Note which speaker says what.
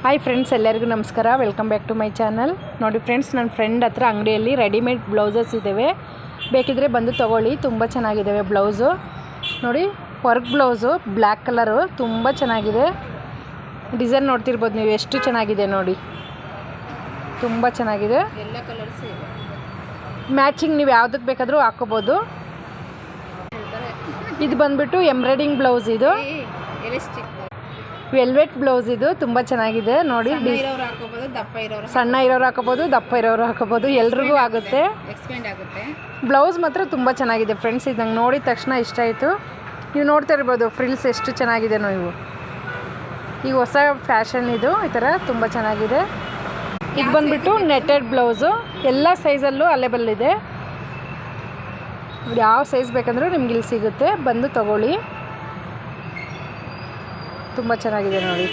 Speaker 1: Hi friends, ಎಲ್ಲರಿಗೂ ನಮಸ್ಕಾರ. Welcome back to my channel. ನೋಡಿ ಫ್ರೆಂಡ್ಸ್, ನನ್ನ ಫ್ರೆಂಡ್ ಹತ್ರ ಅಂಗಡಿಯಲ್ಲಿ ರೆಡಿಮೇಡ್ ಬ್ಲೌಸಸ್ ಇದ್ದಾವೆ, ಬೇಕಿದ್ದರೆ ಬಂದು ತೊಗೊಳ್ಳಿ. ತುಂಬ ಚೆನ್ನಾಗಿದ್ದಾವೆ ಬ್ಲೌಸು. ನೋಡಿ, ವರ್ಕ್ ಬ್ಲೌಸು ಬ್ಲ್ಯಾಕ್ ಕಲರು ತುಂಬ ಚೆನ್ನಾಗಿದೆ. ಡಿಸೈನ್ ನೋಡ್ತಿರ್ಬೋದು ನೀವು, ಎಷ್ಟು ಚೆನ್ನಾಗಿದೆ ನೋಡಿ, ತುಂಬ ಚೆನ್ನಾಗಿದೆ.
Speaker 2: ಎಲ್ಲ ಕಲರ್ಸು ಇದೆ,
Speaker 1: ಮ್ಯಾಚಿಂಗ್ ನೀವು ಯಾವುದಕ್ಕೆ ಬೇಕಾದರೂ ಹಾಕೋಬೋದು. ಇದು ಬಂದುಬಿಟ್ಟು ಎಂಬ್ರಾಯ್ಡಿಂಗ್ ಬ್ಲೌಸ್, ಇದು ವೆಲ್ವೆಟ್ ಬ್ಲೌಸ್. ಇದು ತುಂಬ ಚೆನ್ನಾಗಿದೆ ನೋಡಿ. ಸಣ್ಣ ಇರೋರು ಹಾಕೋಬೋದು, ದಪ್ಪ ಇರೋರು ಹಾಕೋಬೋದು, ಎಲ್ರಿಗೂ ಆಗುತ್ತೆ.
Speaker 2: ಎಕ್ಸ್ಪೆಂಡ್ ಆಗುತ್ತೆ.
Speaker 1: ಬ್ಲೌಸ್ ಮಾತ್ರ ತುಂಬ ಚೆನ್ನಾಗಿದೆ ಫ್ರೆಂಡ್ಸ್. ಇದು ನಂಗೆ ನೋಡಿದ ತಕ್ಷಣ ಇಷ್ಟ ಆಯಿತು. ನೀವು ನೋಡ್ತಾ ಇರ್ಬೋದು ಫ್ರಿಲ್ಸ್ ಎಷ್ಟು ಚೆನ್ನಾಗಿದೆ ನೀವು. ಈಗ ಹೊಸ ಫ್ಯಾಷನ್ ಇದು, ಈ ಥರ ತುಂಬ ಚೆನ್ನಾಗಿದೆ. ಇದು ಬಂದುಬಿಟ್ಟು ನೆಟೆಡ್ ಬ್ಲೌಸು, ಎಲ್ಲ ಸೈಜಲ್ಲೂ ಅವೈಲೇಬಲ್ ಇದೆ. ಯಾವ ಸೈಜ್ ಬೇಕಂದ್ರೂ ನಿಮ್ಗೆ ಇಲ್ಲಿ ಸಿಗುತ್ತೆ, ಬಂದು ತೊಗೊಳ್ಳಿ. ತುಂಬ ಚೆನ್ನಾಗಿದೆ ನೋಡಿ.